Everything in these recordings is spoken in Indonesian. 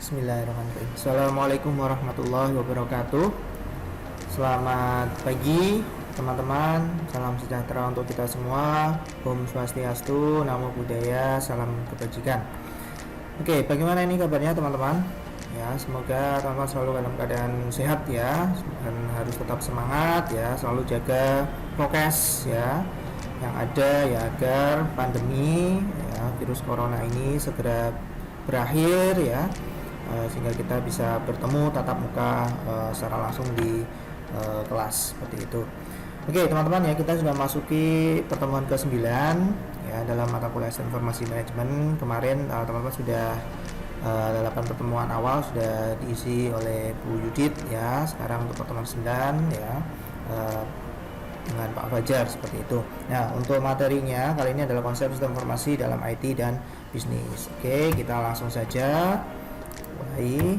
Bismillahirrahmanirrahim. Assalamualaikum warahmatullahi wabarakatuh. Selamat pagi teman-teman. Salam sejahtera untuk kita semua. Om Swastiastu, Namo Buddhaya, salam kebajikan. Oke, bagaimana ini kabarnya teman-teman? Ya, semoga teman-teman selalu dalam keadaan sehat ya, dan harus tetap semangat ya, selalu jaga prokes ya yang ada ya, agar pandemi ya, virus corona ini segera berakhir ya, sehingga kita bisa bertemu tatap muka secara langsung di kelas seperti itu. Oke teman-teman ya, kita sudah masuki pertemuan ke-9 ya dalam mata kuliah informasi manajemen. Kemarin teman-teman sudah 8 pertemuan awal sudah diisi oleh Bu Yudit ya. Sekarang untuk pertemuan 9 ya dengan Pak Fajar seperti itu. Nah, untuk materinya kali ini adalah konsep sistem informasi dalam IT dan bisnis. Oke, kita langsung saja mulai.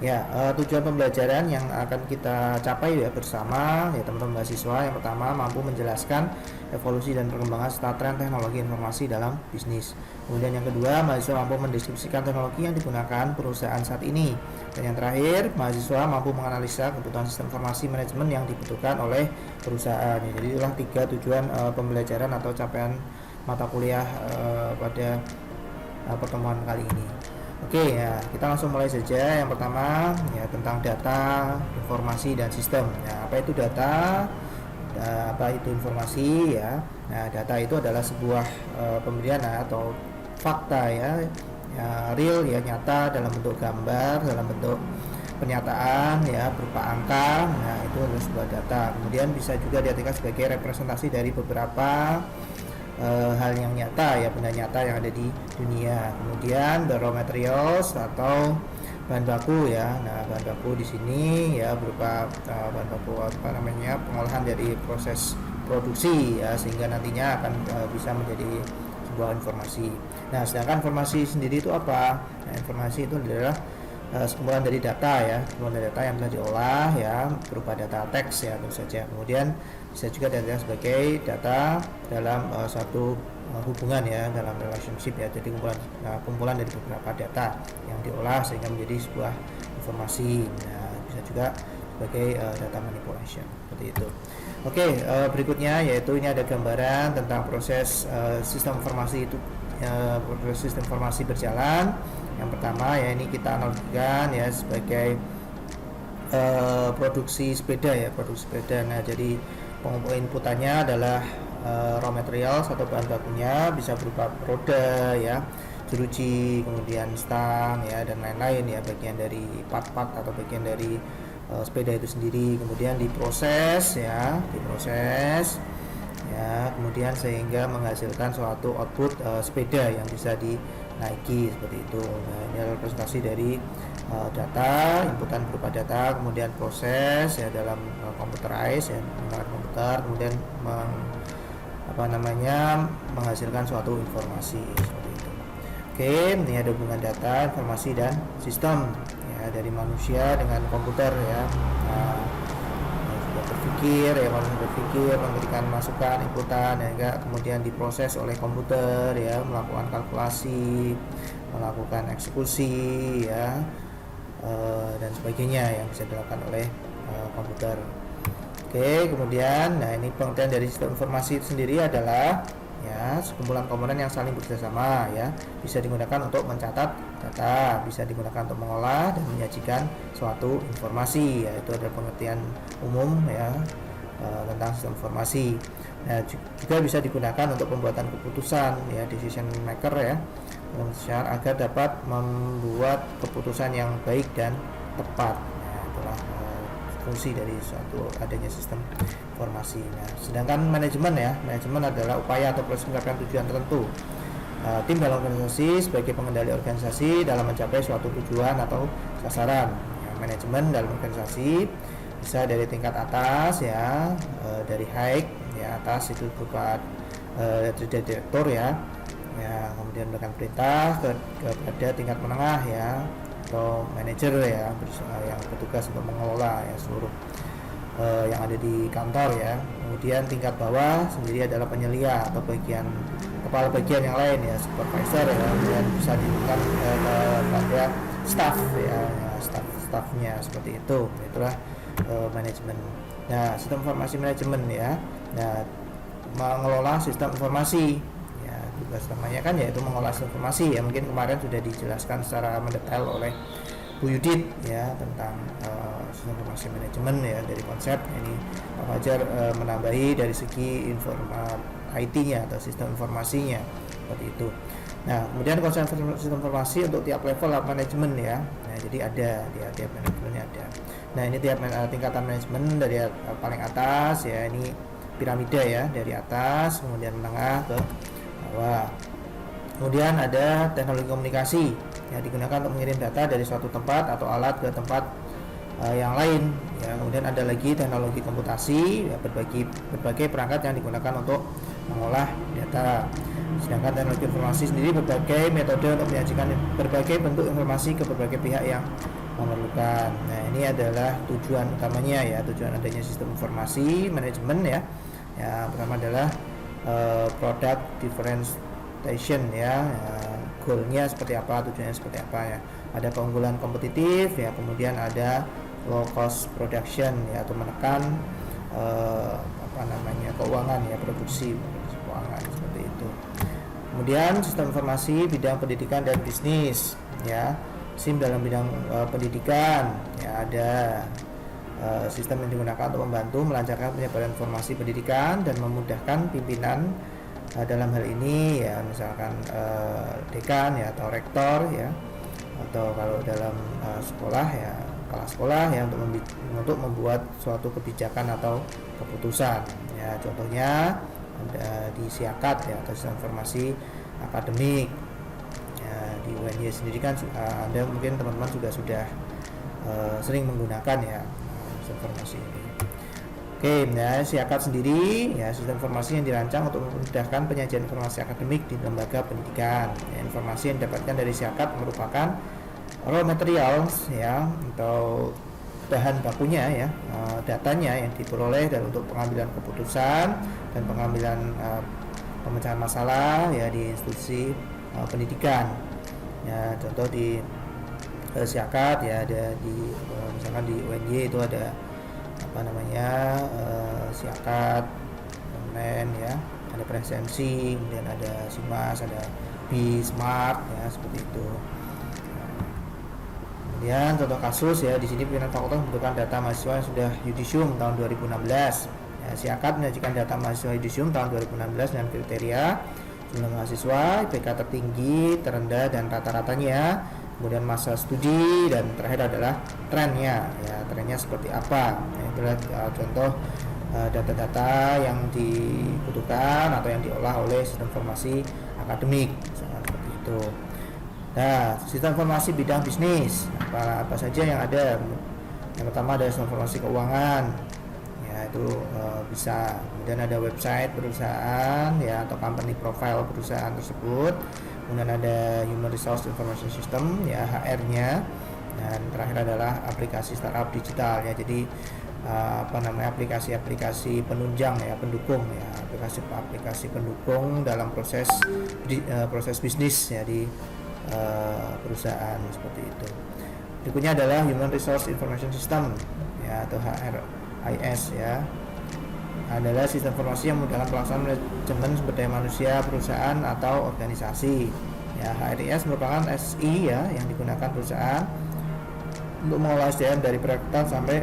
Ya, tujuan pembelajaran yang akan kita capai ya bersama ya teman-teman mahasiswa. Yang pertama, mampu menjelaskan evolusi dan perkembangan serta tren teknologi informasi dalam bisnis. Kemudian yang kedua, mahasiswa mampu mendeskripsikan teknologi yang digunakan perusahaan saat ini. Dan yang terakhir, mahasiswa mampu menganalisa kebutuhan sistem informasi manajemen yang dibutuhkan oleh perusahaan. Jadi itulah 3 tujuan pembelajaran atau capaian mata kuliah pada pertemuan kali ini. Oke ya, kita langsung mulai saja. Yang pertama ya tentang data, informasi dan sistem. Nah, apa itu data? Apa itu informasi ya? Nah, data itu adalah sebuah pemberian atau fakta ya, real ya, nyata dalam bentuk gambar, dalam bentuk pernyataan ya berupa angka. Nah, itu adalah sebuah data. Kemudian bisa juga diartikan sebagai representasi dari beberapa hal yang nyata ya, benda nyata yang ada di dunia. Kemudian the raw materials atau bahan baku ya. Nah, bahan baku di sini ya berupa bahan baku pengolahan dari proses produksi ya, sehingga nantinya akan bisa menjadi sebuah informasi. Nah, sedangkan informasi sendiri itu apa? Nah, informasi itu adalah sekumpulan dari data ya, sekumpulan dari data yang telah diolah ya berupa data teks ya tentu saja. Kemudian bisa juga data sebagai data dalam suatu hubungan ya, dalam relationship ya. Jadi kumpulan dari beberapa data yang diolah sehingga menjadi sebuah informasi. Nah, bisa juga sebagai data manipulation seperti itu. Oke, berikutnya yaitu ini ada gambaran tentang proses sistem informasi itu, proses sistem informasi berjalan. Yang pertama ya, ini kita analogikan ya sebagai produksi sepeda ya, produksi sepeda. Nah, jadi inputannya adalah raw material atau bahan bakunya, bisa berupa roda ya, jeruji, kemudian stang ya, dan lain-lain ya, bagian dari part-part atau bagian dari sepeda itu sendiri. Kemudian diproses ya, kemudian sehingga menghasilkan suatu output sepeda yang bisa dinaiki seperti itu. Nah, ini adalah representasi dari data, inputan berupa data, kemudian proses ya dalam computerized ya, menggunakan komputer, kemudian menghasilkan suatu informasi seperti itu. Oke, ini ada hubungan data, informasi dan sistem ya, dari manusia dengan komputer ya. Manusia berpikir, memberikan masukan, inputan ya, kemudian diproses oleh komputer ya, melakukan kalkulasi, melakukan eksekusi ya, dan sebagainya yang bisa dilakukan oleh komputer. Oke, kemudian nah ini pengertian dari sistem informasi itu sendiri adalah ya sekumpulan komponen yang saling bekerjasama ya, bisa digunakan untuk mencatat data, bisa digunakan untuk mengolah dan menyajikan suatu informasi ya. Itu adalah pengertian umum ya tentang sistem informasi. Nah, juga bisa digunakan untuk pembuatan keputusan ya, decision maker ya, agar dapat membuat keputusan yang baik dan tepat. Nah, itulah fungsi dari suatu adanya sistem informasi. Nah, sedangkan manajemen ya, manajemen adalah upaya atau proses mencapai tujuan tertentu. Tim dalam organisasi sebagai pengendali organisasi dalam mencapai suatu tujuan atau sasaran. Ya, manajemen dalam organisasi bisa dari tingkat atas ya, dari high ya, atas itu berupa direktur ya, kemudian memberikan perintah kepada tingkat menengah ya, atau manajer ya, yang bertugas untuk mengelola ya seluruh yang ada di kantor ya. Kemudian tingkat bawah sendiri adalah penyelia atau kepala bagian yang lain ya, supervisor ya, kemudian bisa diberikan kepada staff ya, staffnya seperti itu. Itulah manajemen. Nah, sistem informasi manajemen ya. Nah, mengelola sistem informasi ya, tugas utamanya kan yaitu mengelola sistem informasi ya. Mungkin kemarin sudah dijelaskan secara mendetail oleh Bu Yudit ya tentang sistem informasi manajemen ya, dari konsep ini Pak Fajar menambahi dari segi IT-nya atau sistem informasinya seperti itu. Nah, kemudian konsep sistem informasi untuk tiap level manajemen ya. Nah, jadi ada di tiap manajemennya ada. Nah, ini tiap tingkatan manajemen dari paling atas ya, ini piramida ya, dari atas kemudian menengah ke bawah. Kemudian ada teknologi komunikasi yang digunakan untuk mengirim data dari suatu tempat atau alat ke tempat yang lain ya. Kemudian ada lagi teknologi komputasi ya, berbagai perangkat yang digunakan untuk mengolah data. Sedangkan teknologi informasi sendiri berbagai metode untuk menyajikan berbagai bentuk informasi ke berbagai pihak yang memerlukan. Nah, ini adalah tujuan utamanya ya, tujuan adanya sistem informasi manajemen ya. Yang pertama adalah product differentiation ya, goalnya seperti apa, tujuannya seperti apa ya. Ada keunggulan kompetitif ya, kemudian ada low cost production ya, atau menekan keuangan ya, produksi keuangan seperti itu. Kemudian sistem informasi bidang pendidikan dan bisnis ya. SIM dalam bidang pendidikan ya, ada sistem yang digunakan untuk membantu melancarkan penyebaran informasi pendidikan dan memudahkan pimpinan dalam hal ini ya, misalkan dekan ya atau rektor ya, atau kalau dalam sekolah ya kepala sekolah ya, untuk membuat suatu kebijakan atau keputusan ya. Contohnya ada di SIAKAD ya, atau sistem informasi akademik ya. Di UNY sendiri kan Anda mungkin teman-teman juga sudah sering menggunakan ya informasi ini. Oke, nah SIAKAD sendiri ya, sistem informasi yang dirancang untuk memudahkan penyajian informasi akademik di lembaga pendidikan. Ya, informasi yang didapatkan dari SIAKAD merupakan raw materials ya, atau bahan bakunya ya, datanya yang diperoleh dan untuk pengambilan keputusan dan pengambilan pemecahan masalah ya di institusi pendidikan. Ya, contoh di SIAKAD ya, ada di misalkan di UNY itu ada SIAKAD online ya, ada presensi, kemudian ada SIMAS, ada B-Smart ya, seperti itu. Kemudian contoh kasus ya, di sini pimpinan fakultas membutuhkan data mahasiswa yang sudah yudisium tahun 2016 ya. SIAKAD menyajikan data mahasiswa yudisium tahun 2016 dengan kriteria jumlah mahasiswa, IPK tertinggi, terendah dan rata-ratanya, kemudian masa studi, dan terakhir adalah trennya ya, trennya seperti apa ya. Itulah contoh data-data yang dibutuhkan atau yang diolah oleh sistem informasi akademik seperti itu. Nah, sistem informasi bidang bisnis apa saja yang ada. Yang pertama ada sistem informasi keuangan ya, itu bisa. Kemudian ada website perusahaan ya, atau company profile perusahaan tersebut. Kemudian ada Human Resource Information System ya, HR-nya. Dan terakhir adalah aplikasi startup digital ya, jadi aplikasi-aplikasi penunjang ya, pendukung ya, aplikasi pendukung dalam proses bisnis ya di perusahaan seperti itu. Berikutnya adalah Human Resource Information System ya, atau HRIS ya, adalah sistem informasi yang memudahkan pelaksanaan manajemen sumber daya manusia perusahaan atau organisasi ya. HRIS merupakan SI ya, yang digunakan perusahaan untuk mengolah SDM dari perekrutan sampai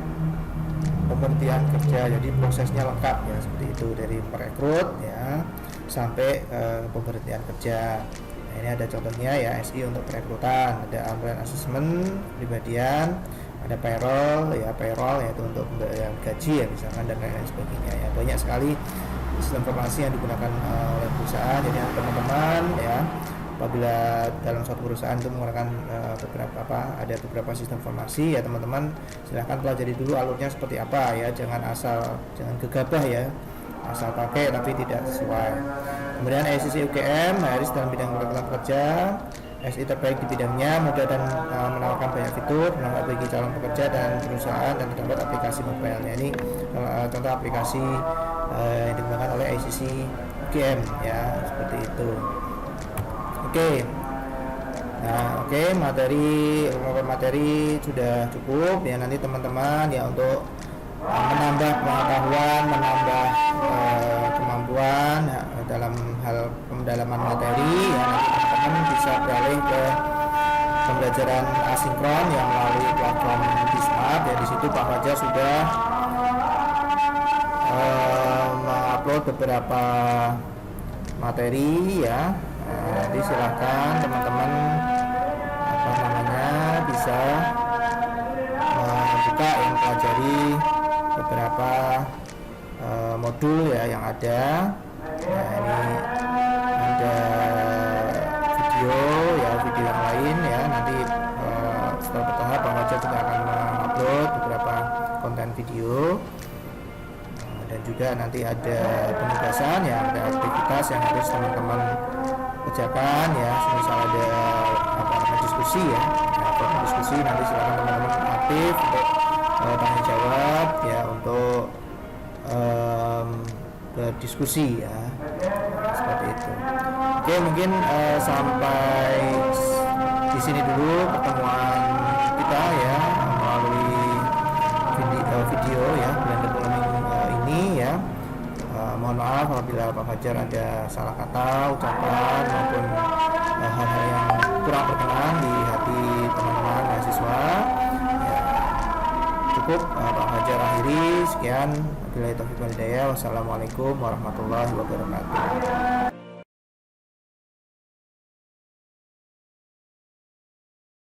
pemberhentian kerja. Jadi prosesnya lengkap ya, seperti itu, dari perekrut ya sampai pemberhentian kerja. Nah, ini ada contohnya ya, SI untuk perekrutan, ada onboarding assessment kepribadian, ada payroll yaitu untuk pembayaran gaji ya misalkan, dan lain-lain sebagainya ya. Banyak sekali sistem informasi yang digunakan oleh perusahaan. Jadi teman-teman ya, apabila dalam suatu perusahaan itu menggunakan ada beberapa sistem informasi ya, teman-teman silahkan pelajari dulu alurnya seperti apa ya, jangan gegabah ya, asal pakai tapi tidak sesuai. Kemudian SIC UGM harus dalam bidang ketenaga kerja, SI terbaik di bidangnya, mudah dan menawarkan banyak fitur, bermanfaat bagi calon pekerja dan perusahaan, dan terdapat aplikasi mobile. Ini contoh aplikasi yang digunakan oleh SIC UGM ya, seperti itu. Oke. Nah, oke, materi sudah cukup ya. Nanti teman-teman ya untuk menambah pengetahuan, menambah kemampuan ya, dalam hal pendalaman materi ya, nanti teman-teman bisa beralih ke pembelajaran asinkron yang melalui platform Bismart ya. Di situ Pak Fajar sudah mengupload beberapa materi ya. Nanti silahkan teman-teman bisa membuka yang pelajari beberapa modul ya yang ada. Nah, ini ada video yang lain ya, nanti setelah bertahap Bang Fajar juga akan mengupload beberapa konten video. Dan juga nanti ada penugasan ya, ada aktivitas yang harus teman-teman kerjakan ya, misal ada diskusi ya, diskusi nanti silakan teman-teman aktif untuk tanya jawab ya, untuk berdiskusi ya, seperti itu. Oke, mungkin sampai di sini dulu pertemuan kita ya melalui video ya blended learning ini ya. Mohon maaf apabila Pak Fajar ada salah kata, ucapan maupun hal-hal yang kurang berkenan di hati teman-teman mahasiswa ya, cukup Pak Fajar akhiri. Sekian, wabillahi taufiq wal hidayah. Wassalamualaikum warahmatullahi wabarakatuh.